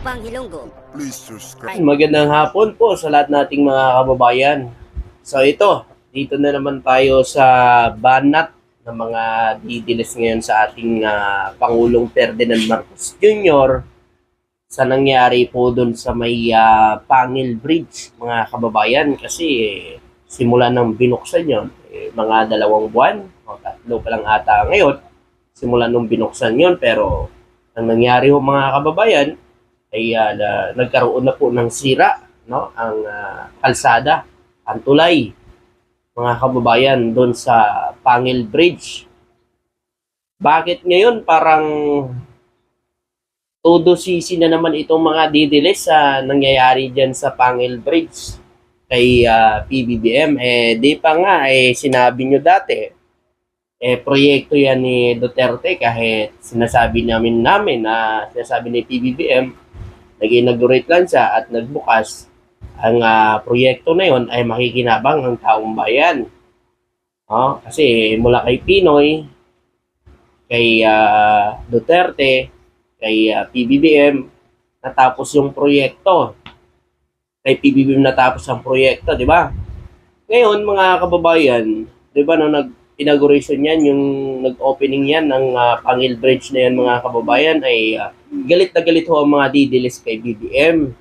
Upang Hilonggo. Please subscribe. Magandang hapon po sa lahat nating mga kababayan. So dito na naman tayo sa banat ng mga didilis ngayon sa ating Pangulong Ferdinand Marcos Jr. sa nangyari po doon sa may Pangil Bridge, mga kababayan. Kasi simula nang binuksan yon, mga 2 buwan, o 3 pa lang ata ngayon, simula nung binuksan yon. Pero ang nangyari ho mga kababayan, ay nagkaroon na po ng sira, no, ang kalsada, ang tulay, mga kababayan, doon sa Pangil Bridge. Bakit ngayon parang todo sisi na naman itong mga didilis sa nangyayari dyan sa Pangil Bridge kay PBBM? Di pa nga, sinabi nyo dati, proyekto yan ni Duterte, kahit sinasabi sinasabi ni PBBM, nag-inaugurate lang siya at nagbukas, ang proyekto na yon ay makikinabang ang taong bayan. Kasi mula kay Pinoy, kay Duterte, kay PBBM, natapos yung proyekto. Kay PBBM natapos ang proyekto, di ba? Ngayon, mga kababayan, di ba, no, inauguration yan, yung nag-opening yan ng Pangil Bridge na yan, mga kababayan, ay galit na galit ho ang mga didilis kay BBM.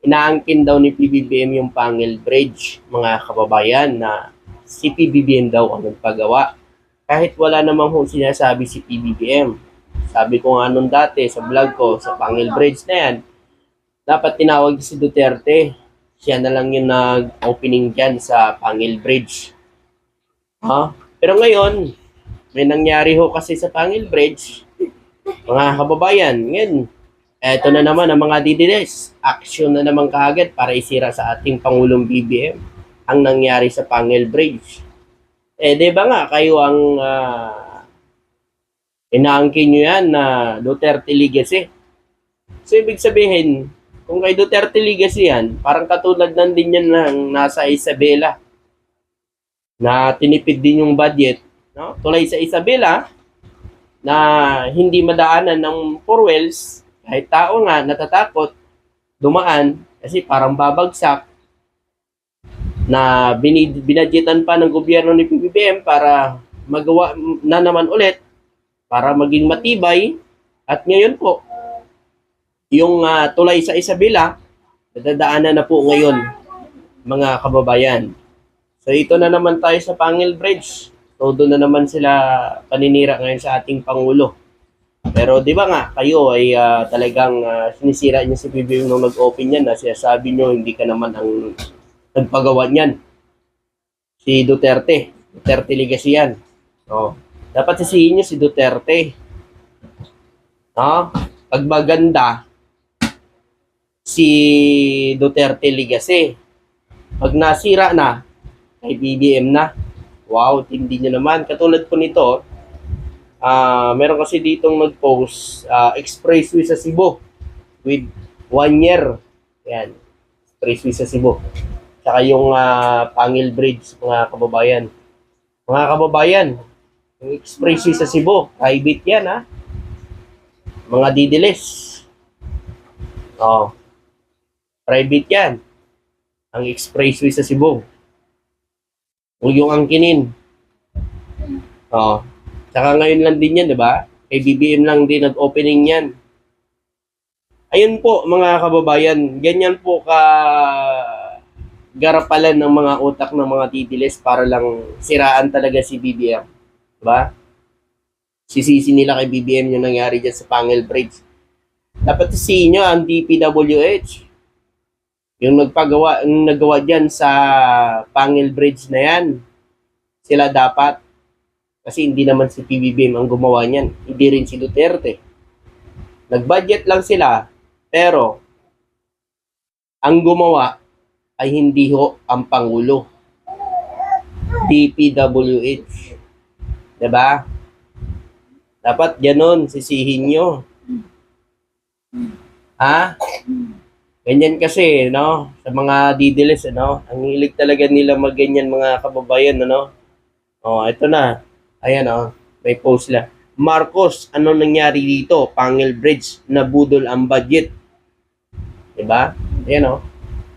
Inaangkin daw ni PBBM yung Pangil Bridge, mga kababayan, na si PBBM daw ang nagpagawa. Kahit wala namang ho sinasabi si PBBM. Sabi ko nga nung dati sa vlog ko, sa Pangil Bridge na yan, dapat tinawag si Duterte. Siya na lang yung nag-opening dyan sa Pangil Bridge. Pero ngayon, may nangyari ho kasi sa Pangil Bridge, mga kababayan. Ngayon, eto na naman ang mga didilis. Action na naman kaagad para isira sa ating Pangulong BBM ang nangyari sa Pangil Bridge. Di ba nga, kayo ang inaangkin nyo yan na Duterte Legacy. So, ibig sabihin, kung kay Duterte Legacy yan, parang katulad lang din yan ng nasa Isabela, na tinipid din yung budget, no? Tulay sa Isabela, na hindi madaanan ng 4 wheels, kahit tao nga natatakot dumaan kasi parang babagsak, na binadgetan pa ng gobyerno ni PBBM para magawa na naman ulit, para maging matibay. At ngayon po, yung tulay sa Isabela, nadadaanan na po ngayon, mga kababayan. So ito na naman tayo sa Pangil Bridge. Todo na naman sila paninira ngayon sa ating Pangulo. Pero di ba nga, kayo ay talagang sinisira niyo si PBBM nung nag-open yan, na sinasabi niyo hindi ka naman ang nagpagawa niyan. Si Duterte Legacy yan. Dapat sisihin niyo si Duterte. Pag maganda, si Duterte Legacy. Pag nasira na, kay BBM na. Wow, tindi nyo naman. Katulad po nito, meron kasi ditong nag-post, expressway sa Cebu with 1 year. Yan, expressway sa Cebu. Saka yung Pangil Bridge, mga kababayan. Mga kababayan, yung expressway sa Cebu, private yan, mga didilis. Private yan. Ang expressway sa Cebu. Huwag yung angkinin. Saka ngayon lang din yan, di ba? Kay BBM lang din nag-opening yan. Ayun po, mga kababayan, ganyan po ka garapalan ng mga utak ng mga didilis para lang siraan talaga si BBM. Di ba? Sisisi nila kay BBM yung nangyari dyan sa Pangil Bridge. Dapat sisihin nyo ang DPWH. Yung nagawa dyan sa Pangil Bridge na yan, sila dapat. Kasi hindi naman si PBBM ang gumawa niyan. Hindi rin si Duterte. Nag-budget lang sila, pero ang gumawa ay hindi ho ang Pangulo. DPWH. Diba? Dapat ganon, sisihin nyo. Ganyan kasi, no? Sa mga didilis, no? Ang hilig talaga nila magganyan, mga kababayan, no? Ito na. Ayan, may post lang. Marcos, ano nangyari dito? Pangil Bridge, nabudol ang budget. Diba? Ayan o.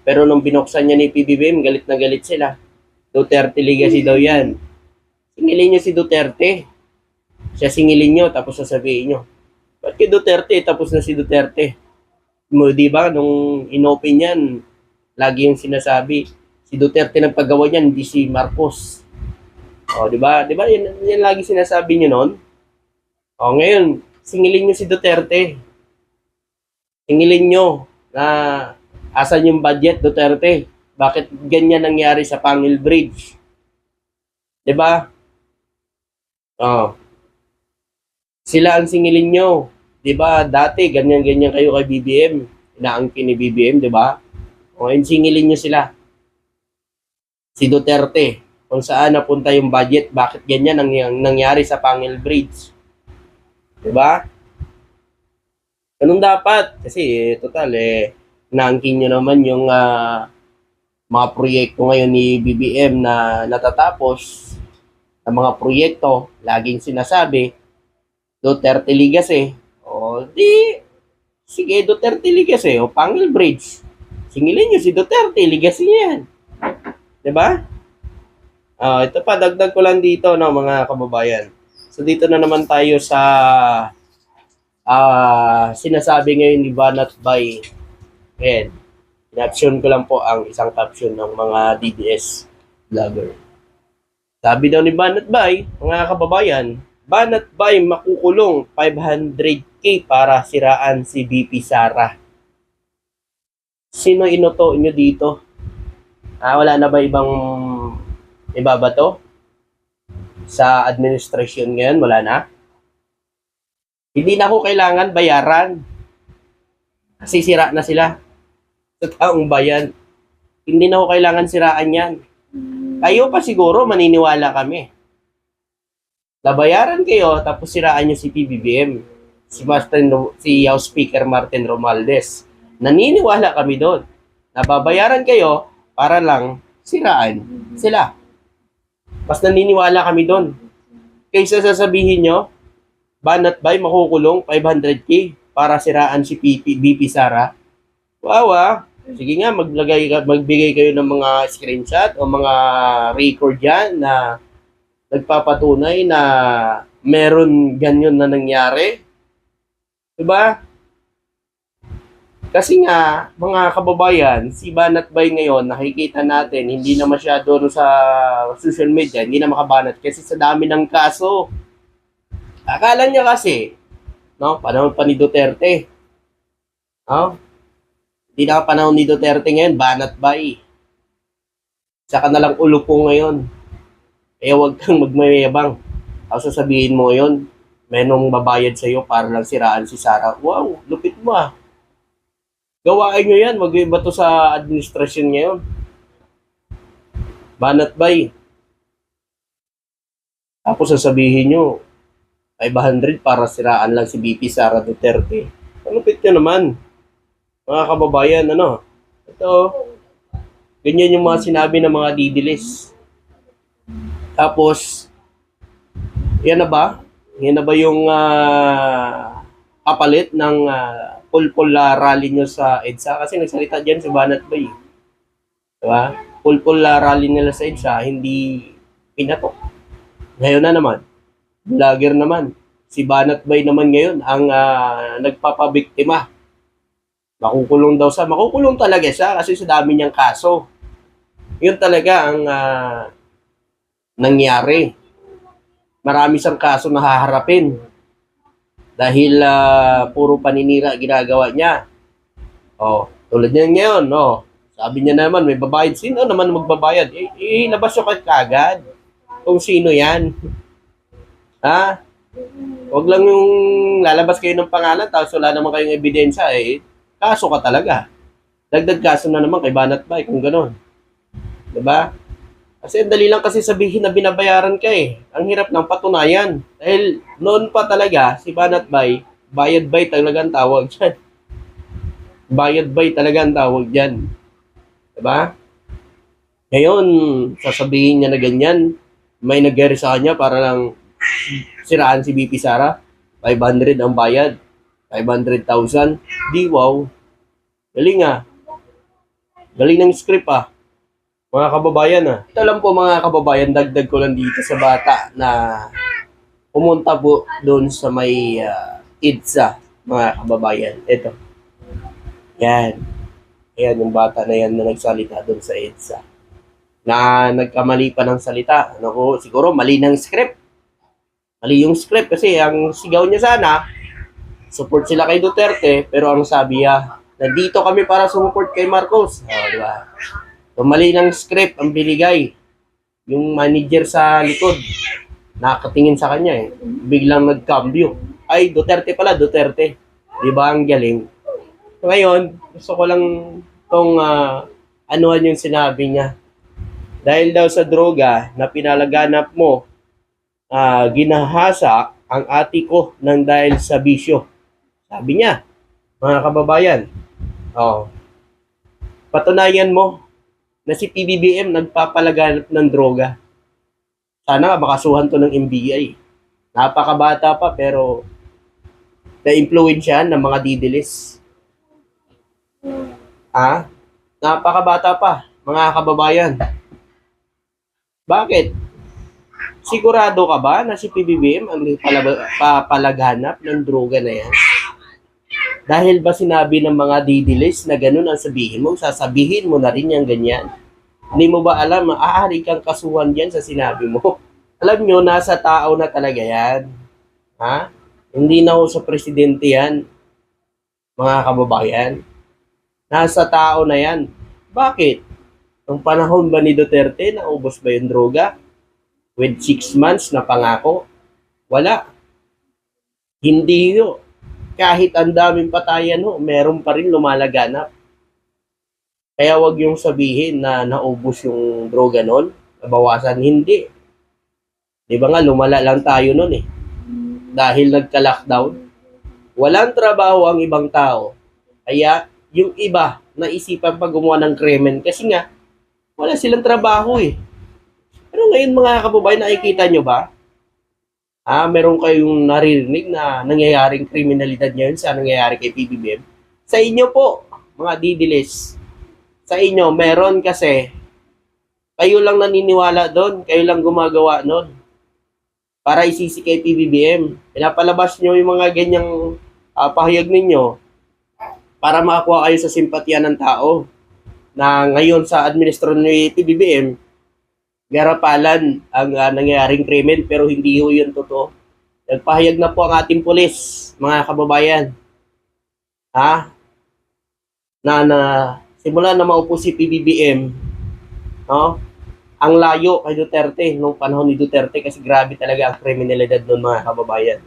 Pero nung binuksan niya ni PBBM, galit na galit sila. Duterte legacy daw yan. Singilin niyo si Duterte. Siya singilin niyo, tapos sasabihin niyo. Ba't kay Duterte, tapos na si Duterte? Di ba, nung inopen yan, lagi yung sinasabi, si Duterte nang paggawa niyan, hindi si Marcos. O, di ba? Di ba, yan lagi sinasabi niyo noon? O, ngayon, singilin niyo si Duterte. Singilin niyo na asan yung budget, Duterte? Bakit ganyan nangyari sa Pangil Bridge? 'Di ba? Oh, sila ang singilin nyo. 'Di ba? Dati ganyan-ganyan kayo kay BBM. Inaangkin ni BBM, 'di ba? O, singilin nyo sila. Si Duterte, kung saan napunta yung budget, bakit ganyan ang nangyari sa Pangil Bridge? 'Di ba? Ganun dapat kasi total naangkin nyo naman yung mga proyekto ngayon ni BBM na natatapos, ng mga proyekto, laging sinasabi, Duterte Legacy. O di, sige Duterte Legacy, o Pangil Bridge. Singilin nyo si Duterte, legacy yan. Diba? Ito pa, dagdag ko lang dito, no, mga kababayan. So dito na naman tayo sa sinasabi ngayon ni Banat Bay. Ayan. In-option ko lang po ang isang caption ng mga DDS vlogger. Sabi daw ni Banat Bay, mga kababayan, Banat Bay makukulong 500k para siraan si VP Sara. Sino inuto nyo dito? Wala na ba ibang ibabato? Sa administrasyon ngayon, wala na? Hindi na ako kailangan bayaran. Kasi sira na sila sa taong bayan. Hindi na ako kailangan siraan yan. Kayo pa siguro maniniwala kami. Nabayaran kayo tapos siraan nyo si PBBM. Si House Speaker Martin Romualdez. Naniniwala kami doon. Nababayaran kayo para lang siraan sila. Mas naniniwala kami doon. Kaysa sasabihin nyo, Banat Bay makukulong 500k para siraan si VP Sara. Wow. Sige nga, magbigay kayo ng mga screenshot o mga record yan na nagpapatunay na meron ganyan na nangyari. Diba? Kasi nga, mga kababayan, si Banat Bay ngayon, nakikita natin, hindi na masyado sa social media, hindi na makabanat kasi sa dami ng kaso. Akala niya kasi, no, panahon pa ni Duterte. No? Hindi na panahon ni Duterte ngayon, Banat Bay. Saka na lang ulo po ngayon. Kaya huwag kang magmayabang. Tapos sasabihin mo ngayon, may nung babayad sa'yo para lang siraan si Sara. Wow, lupit mo ah. Gawain nyo yan, mag-iba to sa administrasyon ngayon. Banat Bay. Tapos sasabihin nyo, 500 para siraan lang si VP Sara Duterte. Ang lupit nyo naman. Mga kababayan, ano? Ito, ganyan yung mga sinabi ng mga didilis. Tapos, yan na ba? Yan na ba yung kapalit ng pulpul rally nyo sa EDSA? Kasi nagsalita dyan si Banat Bay. Diba? Pulpul rally nila sa EDSA, hindi pinatok. Ngayon na naman, vlogger naman. Si Banat Bay naman ngayon ang nagpapabiktima. Makukulong daw siya. Makukulong talaga siya kasi sa dami niyang kaso. Yun talaga ang nangyari. Marami siyang kaso na haharapin. Dahil puro paninira ginagawa niya. Tulad niya ngayon, sabi niya naman, may babayad. Sino naman magbabayad? Ilabas siya kagad kung sino yan. Huwag lang yung lalabas kayo ng pangalan tapos wala naman kayong ebidensya kaso ka talaga. Dagdag kaso na naman kay Banat Bay kung gano'n. Diba? Kasi dali lang kasi sabihin na binabayaran ka Ang hirap ng patunayan. Dahil noon pa talaga si Banat Bay, bayad bay talaga ang tawag dyan. Bayad bay talaga ang tawag dyan. Diba? Ngayon, sasabihin niya na ganyan, may nag-gary sa kanya para lang siraan si VP Sara. 500 ang bayad. 500,000. Di wow. Galing ah. Galing ng script ah. Mga kababayan ah. Ito lang po mga kababayan, dagdag ko lang dito sa bata na pumunta po doon sa may EDSA, mga kababayan. Ito. Yan. Ayan yung bata na yan na nagsalita doon sa EDSA. Na nagkamali pa ng salita. Naku, siguro mali ng script. Mali yung script kasi ang sigaw niya sana, support sila kay Duterte, pero ang sabi niya, nandito kami para sumuport kay Marcos. Di ba? So, mali ng script ang binigay. Yung manager sa likod, nakatingin sa kanya eh. Biglang nagkambyo. Ay, Duterte pala, Duterte. Di ba ang galing? So, ngayon, gusto ko lang itong anuhan yung sinabi niya. Dahil daw sa droga na pinalaganap mo, ginahasa ang ati ko ng dahil sa bisyo. Sabi niya, mga kababayan, patunayan mo na si PBBM nagpapalaganap ng droga. Sana makasuhan to ng NBI. Napakabata pa pero na-influensyahan ng mga didilis. Napakabata pa, mga kababayan. Bakit? Sigurado ka ba na si PBBM ang papalaganap ng droga na yan? Dahil ba sinabi ng mga didilis na ganun ang sabihin mo, sasabihin mo na rin yung ganyan? Hindi mo ba alam, maaari kang kasuhan dyan sa sinabi mo? Alam nyo, nasa tao na talaga yan. Hindi na ho sa presidente yan, mga kababayan. Nasa tao na yan. Bakit? Ang panahon ba ni Duterte, naubos ba yung droga? With 6 months na pangako? Wala. Hindi yun. Kahit ang daming patayan ho, meron pa rin lumalaganap. Kaya wag yung sabihin na naubos yung droga nun, nabawasan. Hindi. Di ba nga, lumala lang tayo nun eh. Dahil nagka-lockdown. Walang trabaho ang ibang tao. Kaya yung iba, naisipan pa gumawa ng krimen. Kasi nga, wala silang trabaho eh. Pero ngayon mga kababayan, nakikita nyo ba? Meron kayong naririnig na nangyayaring kriminalidad ngayon sa nangyayari kay PBBM? Sa inyo po, mga didilis. Sa inyo, meron kasi kayo lang naniniwala doon, kayo lang gumagawa noon para isisi kay PBBM. Pinapalabas nyo yung mga ganyang pahayag ninyo para makakuha kayo sa simpatya ng tao na ngayon sa administrasyon ni PBBM, garapalan ang nangyayaring krimen pero hindi ho yun totoo. Nagpahayag na po ang ating pulis, mga kababayan. Na simula na maupo si PBBM, ang layo kay Duterte nung panahon ni Duterte kasi grabe talaga ang kriminalidad noon, mga kababayan.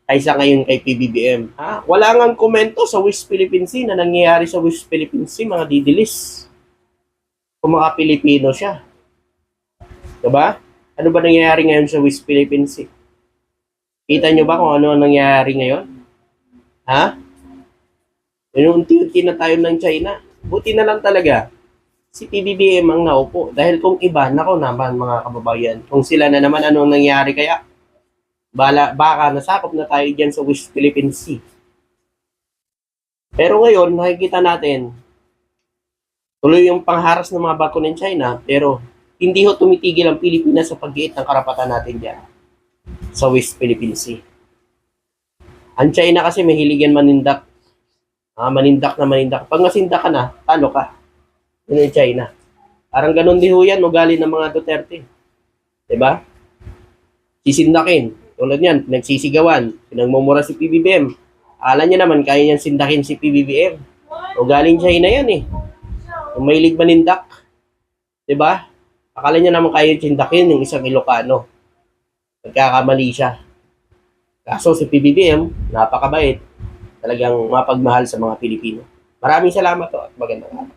Kaysa ngayon kay PBBM. Wala ngang komento sa West Philippine Sea na nangyayari sa West Philippine Sea, mga didilis. Kung mga Pilipino siya. Diba? Ano ba nangyayari ngayon sa West Philippine Sea? Kita nyo ba kung ano ang nangyayari ngayon? Unti-unti na tayo ng China. Buti na lang talaga si PBBM ang naupo. Dahil kung iba, nako naman mga kababayan, kung sila na naman ano ang nangyayari kaya, baka nasakop na tayo dyan sa West Philippine Sea. Pero ngayon, nakikita natin, tuloy yung pangharas ng mga barko ng China, pero hindi ho tumitigil ang Pilipinas sa pag-iit ng karapatan natin dyan sa West Philippine Sea. Ang China kasi mahilig yan manindak. Manindak na manindak. Pag nasindak ka na, talo ka. Yun yung China. Parang ganun din ho yan, ugali ng mga Duterte. Diba? Sisindakin. Tulad yan, nagsisigawan. Pinagmumura si PBBM. Alam niya naman, kaya niyan sindakin si PBBM. Ugaling China yan eh. Kung mahilig manindak. Diba? Akala niya naman kaya sindakin ng isang Ilocano. Nagkakamali siya. Kaso si PBBM, napakabait. Talagang mapagmahal sa mga Pilipino. Maraming salamat at magandang araw.